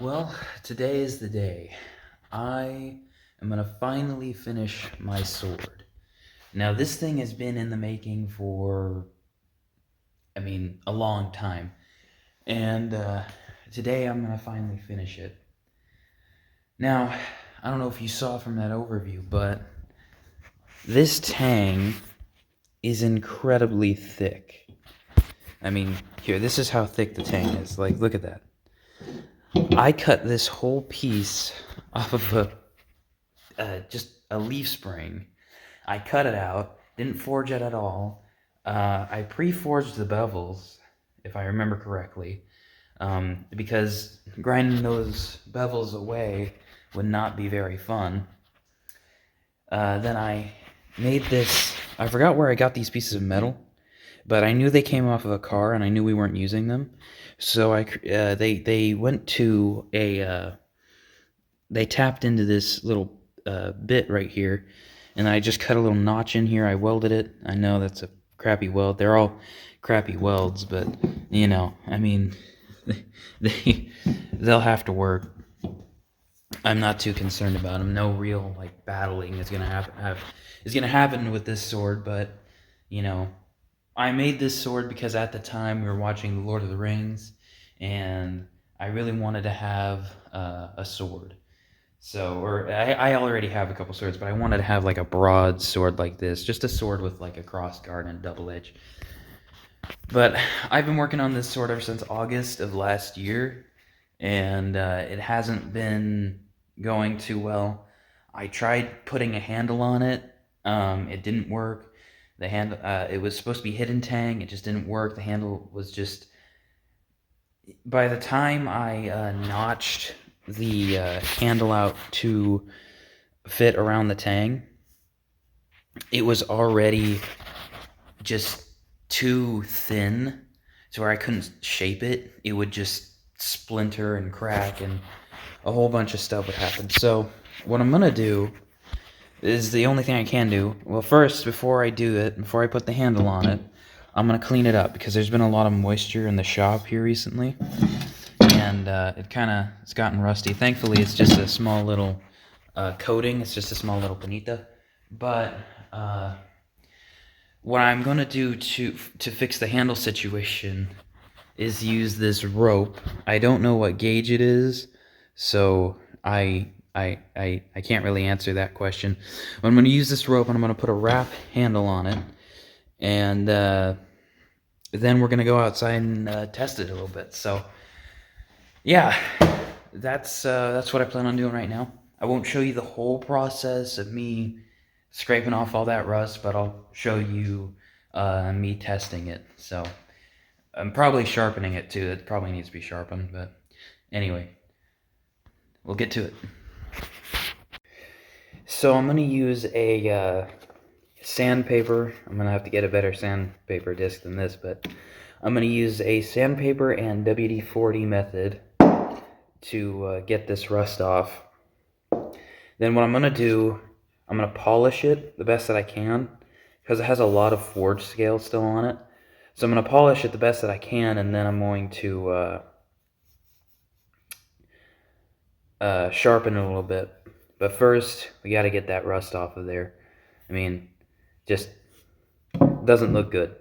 Well, today is the day. I am going to finally finish my sword. Now, this thing has been in the making for, a long time. And today I'm going to finally finish it. Now, I don't know if you saw from that overview, but this tang is incredibly thick. Here, this is how thick the tang is. Like, look at that. I cut this whole piece off of just a leaf spring. I cut it out, didn't forge it at all. I pre-forged the bevels, if I remember correctly, because grinding those bevels away would not be very fun. Then I made this. I forgot where I got these pieces of metal, but I knew they came off of a car, and I knew we weren't using them. So they went to they tapped into this little bit right here, and I just cut a little notch in here. I welded it. I know that's a crappy weld. They're all crappy welds, but they'll have to work. I'm not too concerned about them. No real battling is gonna happen with this sword, but I made this sword because at the time we were watching The Lord of the Rings, and I really wanted to have a sword. Or I already have a couple swords, but I wanted to have like a broad sword like this, just a sword with like a cross guard and a double edge. But I've been working on this sword ever since August of last year, and it hasn't been going too well. I tried putting a handle on it. It didn't work. The handle, it was supposed to be hidden tang. It just didn't work. The handle was just. By the time I notched the handle out to fit around the tang, it was already just too thin to where I couldn't shape it. It would just splinter and crack, and a whole bunch of stuff would happen. So what I'm gonna do is the only thing I can do. Well, first, before I put the handle on it, I'm gonna clean it up because there's been a lot of moisture in the shop here recently, and it's gotten rusty. Thankfully, it's just a small little coating. It's just a small little bonita. But what I'm gonna do to fix the handle situation is use this rope. I don't know what gauge it is, so I can't really answer that question. But I'm going to use this rope, and I'm going to put a wrap handle on it, and then we're going to go outside and test it a little bit. So, yeah, that's what I plan on doing right now. I won't show you the whole process of me scraping off all that rust, but I'll show you me testing it. So, I'm probably sharpening it too. It probably needs to be sharpened, but anyway, we'll get to it. So I'm going to use a sandpaper. I'm going to have to get a better sandpaper disc than this, but I'm going to use a sandpaper and WD-40 method to get this rust off. Then what I'm going to do, I'm going to polish it the best that I can because it has a lot of forge scale still on it. So I'm going to polish it the best that I can, and then I'm going to sharpen it a little bit. But first, we got to get that rust off of there. Just doesn't look good.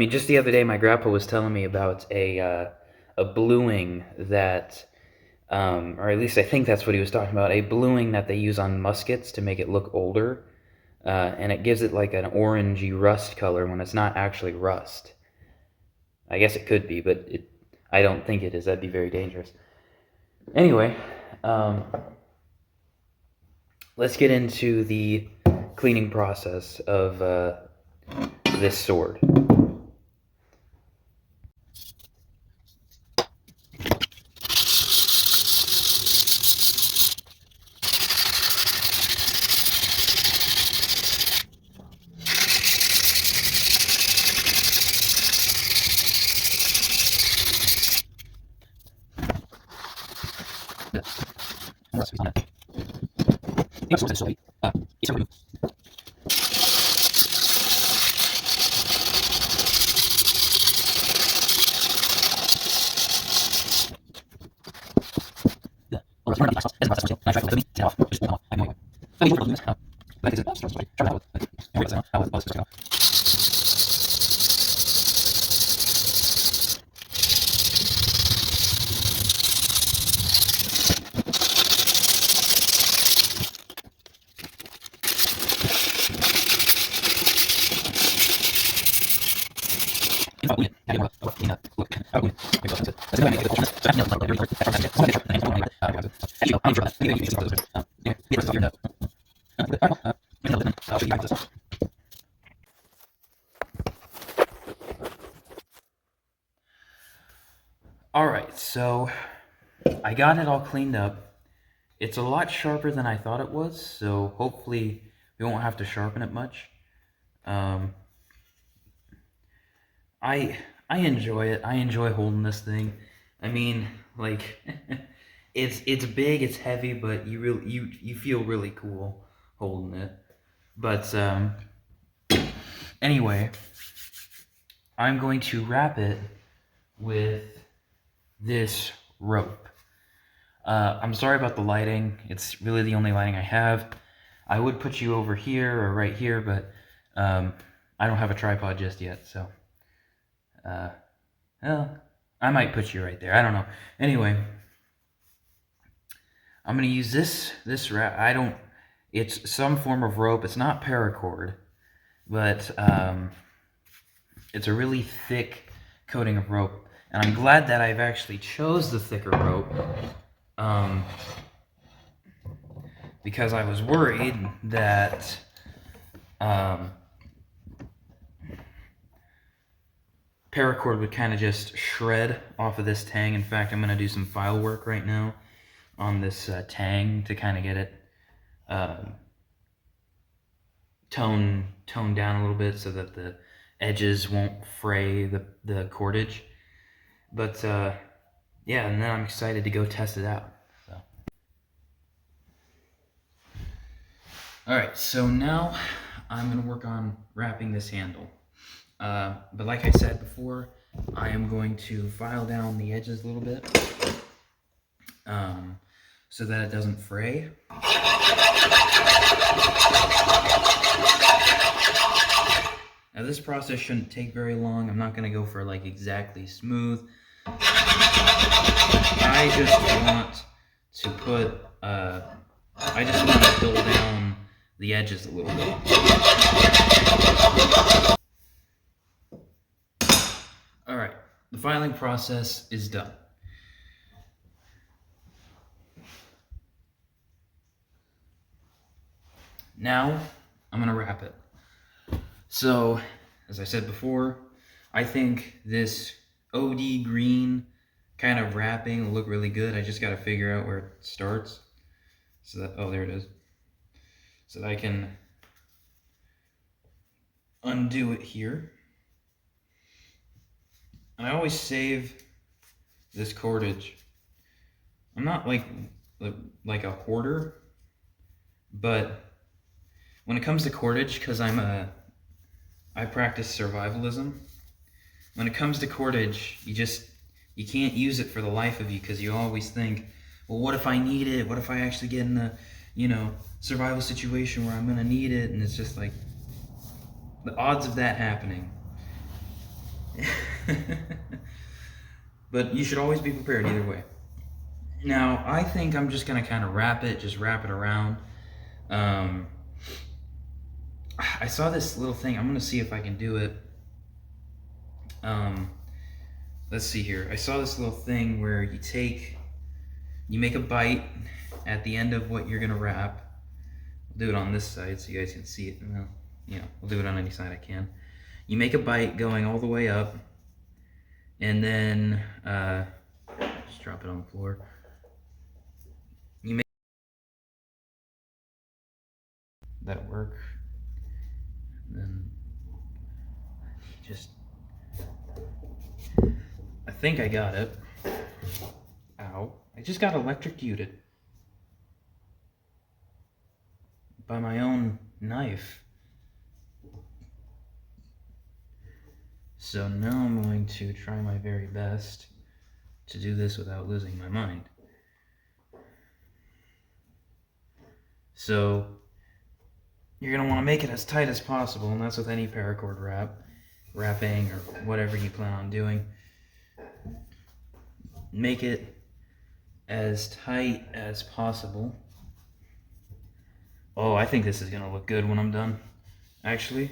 Just the other day, my grandpa was telling me about a bluing that, or at least I think that's what he was talking about, a bluing that they use on muskets to make it look older. And it gives it like an orangey rust color when it's not actually rust. I guess it could be, but I don't think it is. That'd be very dangerous. Anyway, let's get into the cleaning process of this sword. Alright, so I got it all cleaned up. It's a lot sharper than I thought it was, so hopefully we won't have to sharpen it much. I enjoy it. I enjoy holding this thing. I mean, like, it's big, it's heavy, but you feel really cool holding it. But anyway, I'm going to wrap it with this rope. I'm sorry about the lighting. It's really the only lighting I have. I would put you over here or right here, but I don't have a tripod just yet, so well, I might put you right there. I don't know. Anyway, I'm gonna use this wrap. It's some form of rope. It's not paracord, but it's a really thick coating of rope, and I'm glad that I've actually chose the thicker rope, because I was worried that paracord would kind of just shred off of this tang. In fact, I'm going to do some file work right now on this tang to kind of get it toned down a little bit so that the edges won't fray the cordage. But yeah, and then I'm excited to go test it out. So. Alright, so now I'm going to work on wrapping this handle. But like I said before, I am going to file down the edges a little bit so that it doesn't fray. Now this process shouldn't take very long. I'm not going to go for like exactly smooth. I just want to put, I just want to dull down the edges a little bit. Alright, the filing process is done. Now, I'm going to wrap it. So, as I said before, I think this OD green kind of wrapping will look really good. I just got to figure out where it starts. So that, oh, there it is. So that I can undo it here. And I always save this cordage. I'm not like a hoarder, but when it comes to cordage, because I practice survivalism. When it comes to cordage, you can't use it for the life of you, because you always think, well, what if I need it? What if I actually get in a, survival situation where I'm gonna need it? And it's just like, the odds of that happening. But you should always be prepared either way. Now, I think I'm just gonna kind of wrap it around. I saw this little thing. I'm gonna see if I can do it. Let's see here. I saw this little thing where you make a bite at the end of what you're gonna wrap. I'll do it on this side so you guys can see it. Well, we'll do it on any side I can. You make a bite going all the way up, and then just drop it on the floor. That'll work. And then I think I got it. Ow. I just got electrocuted by my own knife. So now I'm going to try my very best to do this without losing my mind. So you're going to want to make it as tight as possible, and that's with any paracord wrapping, or whatever you plan on doing. Make it as tight as possible. Oh, I think this is going to look good when I'm done. Actually,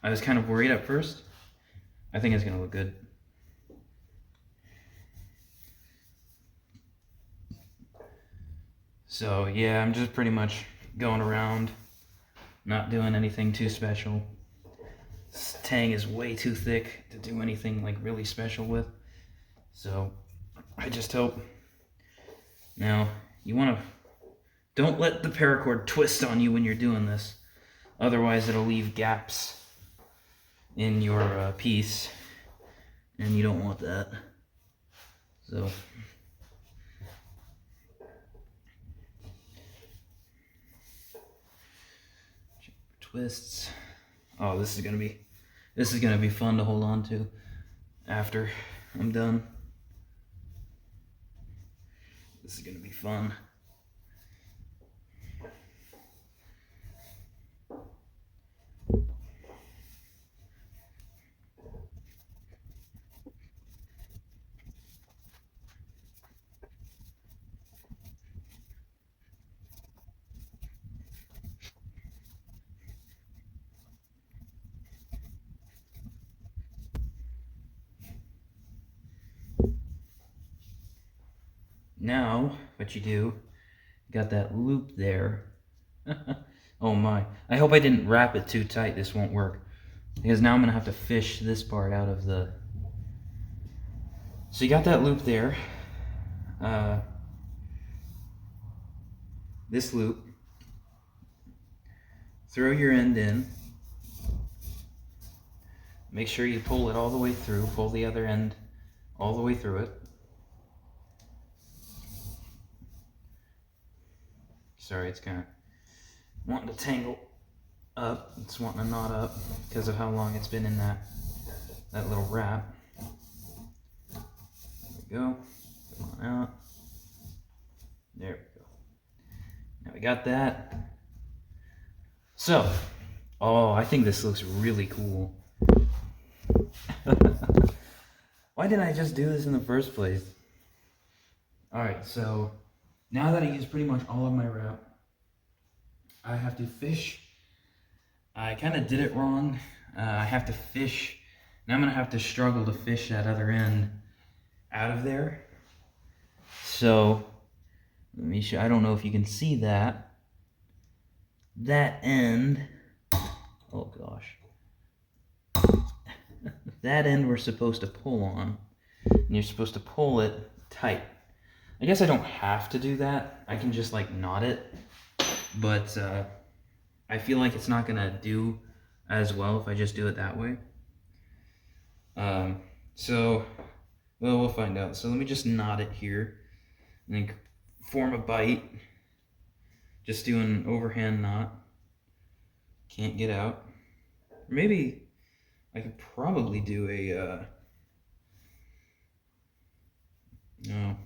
I was kind of worried at first. I think it's going to look good. So yeah, I'm just pretty much going around, not doing anything too special. This tang is way too thick to do anything like really special with. So I just hope. Now, you want to, don't let the paracord twist on you when you're doing this. Otherwise it'll leave gaps in your piece, and you don't want that. So twists. Oh, this is gonna be fun to hold on to after I'm done. This is gonna be fun. Now, what you do, got that loop there. Oh my. I hope I didn't wrap it too tight. This won't work. Because now I'm going to have to fish this part out of the... So you got that loop there. This loop. Throw your end in. Make sure you pull it all the way through. Pull the other end all the way through it. Sorry, it's kind of wanting to tangle up. It's wanting to knot up because of how long it's been in that little wrap. There we go. Come on out. There we go. Now we got that. So, oh, I think this looks really cool. Why didn't I just do this in the first place? Alright, so now that I used pretty much all of my wrap, I have to fish. I kind of did it wrong. I have to fish. Now I'm going to have to struggle to fish that other end out of there. So, let me show. I don't know if you can see that. That end, oh gosh. That end we're supposed to pull on. And you're supposed to pull it tight. I guess I don't have to do that. I can just like knot it. But I feel like it's not gonna do as well if I just do it that way. So, well, we'll find out. So let me just knot it here and then form a bite. Just do an overhand knot. Can't get out. Maybe I could probably do a, no.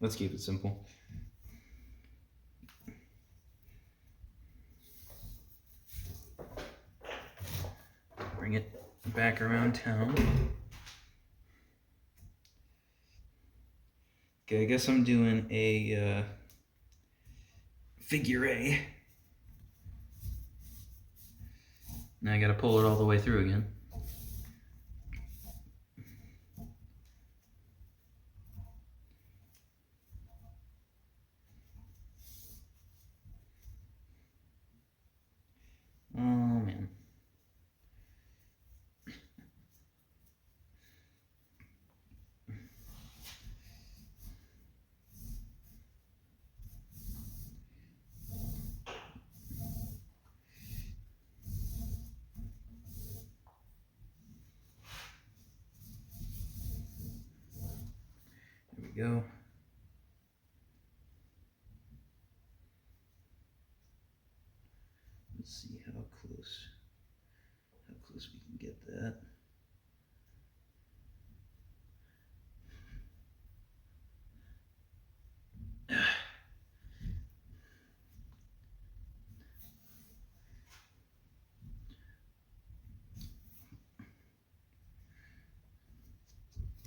Let's keep it simple. Bring it back around town. Okay, I guess I'm doing a figure A. Now I gotta pull it all the way through again. Oh man. There we go. Let's see how close we can get that.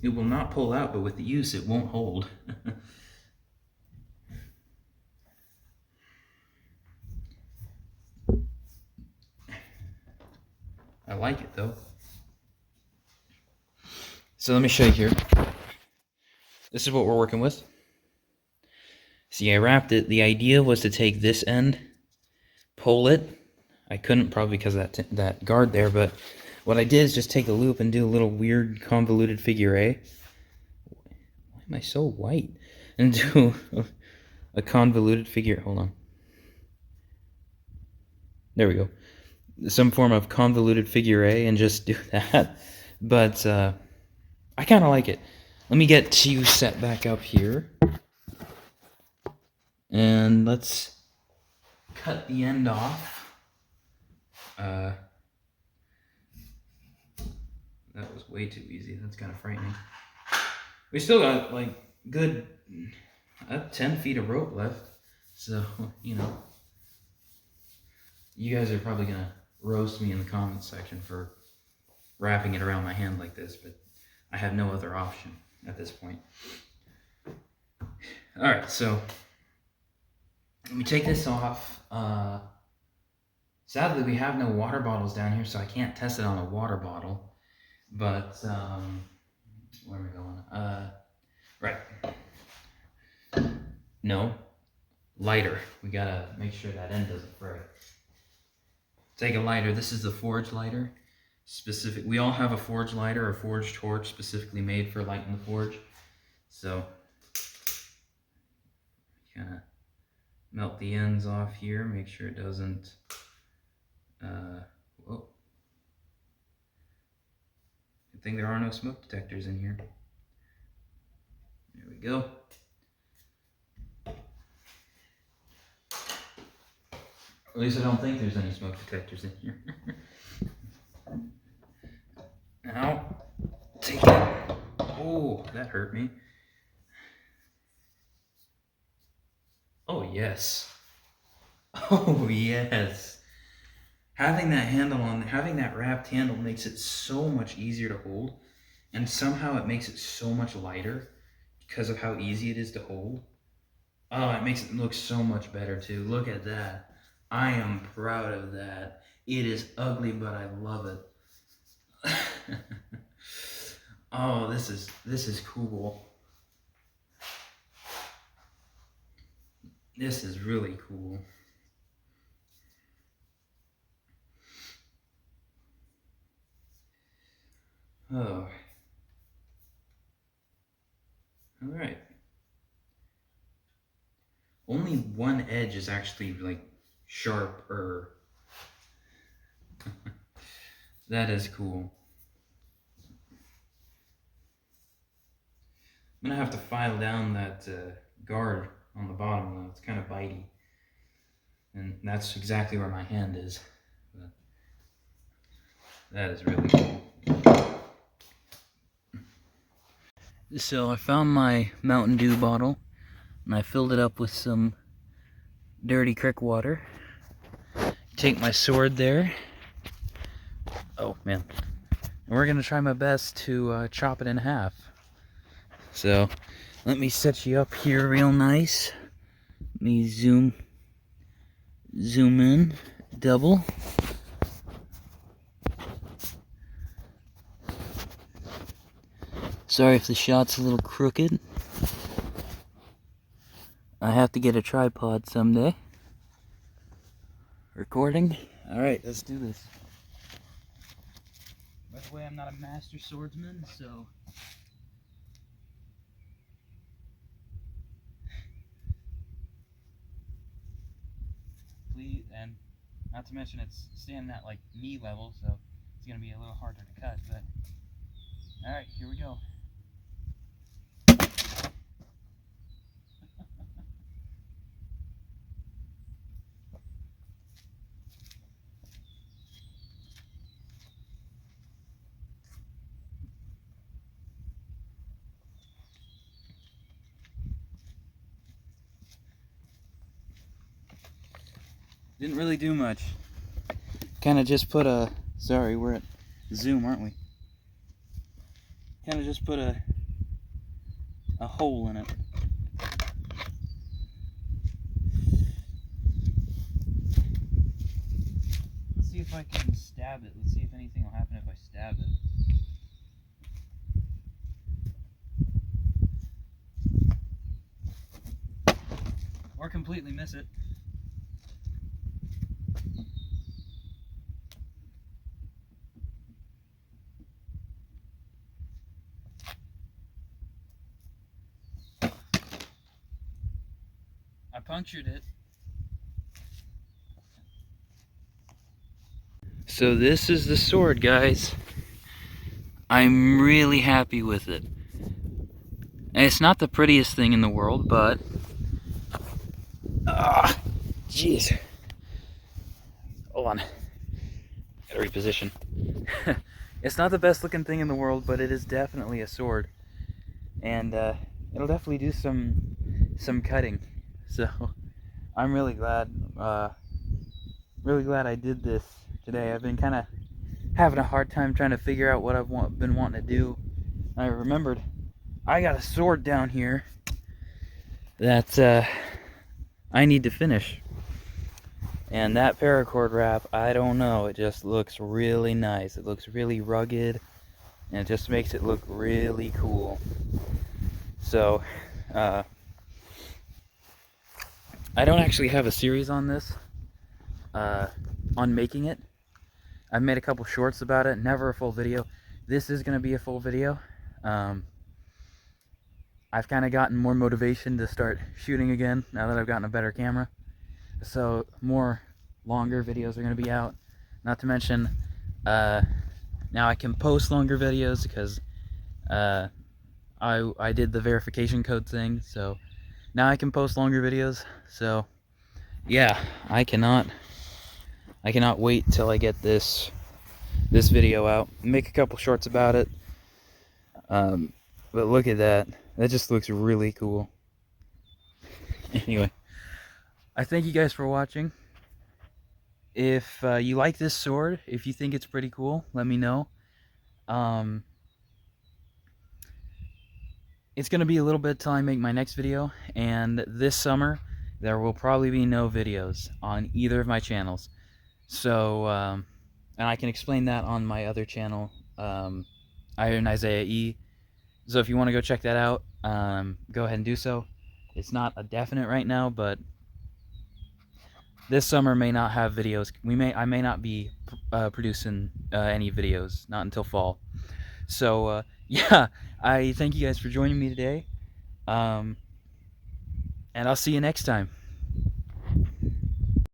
It will not pull out, but with the use, it won't hold. I like it though. So let me show you here. This is what we're working with. See, I wrapped it. The idea was to take this end, pull it. I couldn't probably because of that guard there, but what I did is just take a loop and do a little weird convoluted figure eight. Why am I so white? And do a convoluted figure. Hold on. There we go. Some form of convoluted figure eight and just do that. But I kind of like it. Let me get you set back up here. And let's cut the end off. That was way too easy. That's kind of frightening. We still got like good 10 feet of rope left. So, you know, you guys are probably going to roast me in the comments section for wrapping it around my hand like this, but I have no other option at this point. Alright, so let me take this off. Sadly, we have no water bottles down here, so I can't test it on a water bottle. But, where are we going? Right. No. Lighter. We gotta make sure that end doesn't fray. Take a lighter. This is the forge lighter. We all have a forge lighter or forge torch specifically made for lighting the forge. So, kind of melt the ends off here. Make sure it doesn't. Whoa. Good thing there are no smoke detectors in here. There we go. At least I don't think there's any smoke detectors in here. Now, take it. Oh, that hurt me. Oh, yes. Oh, yes. Having that handle on, having that wrapped handle makes it so much easier to hold. And somehow it makes it so much lighter because of how easy it is to hold. Oh, it makes it look so much better too. Look at that. I am proud of that. It is ugly, but I love it. Oh, this is cool. This is really cool. Oh. All right. Only one edge is actually like sharper. That is cool. I'm gonna have to file down that guard on the bottom though. It's kind of bitey, and that's exactly where my hand is. But that is really cool. So I found my Mountain Dew bottle, and I filled it up with some dirty creek water. Take my sword there. Oh man. And we're gonna try my best to chop it in half. So let me set you up here real nice. Let me zoom in, double. Sorry if the shot's a little crooked. I have to get a tripod someday. Recording. Alright, let's do this. By the way, I'm not a master swordsman, so... Please, and not to mention it's standing at like knee level, so it's going to be a little harder to cut, but... Alright, here we go. Didn't really do much. Kind of just put a... Sorry, we're at Zoom, aren't we? kind of just put a hole in it. Let's see if I can stab it. Let's see if anything will happen if I stab it. Or completely miss it. I punctured it. So this is the sword, guys. I'm really happy with it. And it's not the prettiest thing in the world, but jeez. Hold on. Gotta reposition. It's not the best looking thing in the world, but it is definitely a sword. And it'll definitely do some cutting. So I'm really glad I did this today. I've been kind of having a hard time trying to figure out what I've been wanting to do. I remembered I got a sword down here that I need to finish. And that paracord wrap, I don't know, it just looks really nice. It looks really rugged, and it just makes it look really cool. So, I don't actually have a series on this, on making it. I've made a couple shorts about it, never a full video. This is going to be a full video. I've kind of gotten more motivation to start shooting again now that I've gotten a better camera. So more longer videos are going to be out. Not to mention, now I can post longer videos because I did the verification code thing. So now I can post longer videos. So yeah, I cannot wait till I get this video out. Make a couple shorts about it. But look at that. That just looks really cool. Anyway, I thank you guys for watching. If you like this sword, if you think it's pretty cool, let me know. It's going to be a little bit till I make my next video, and this summer there will probably be no videos on either of my channels. So, and I can explain that on my other channel, Iron Isaiah E. So if you want to go check that out, go ahead and do so. It's not a definite right now, but this summer may not have videos. I may not be producing any videos, not until fall. So yeah, I thank you guys for joining me today, and I'll see you next time.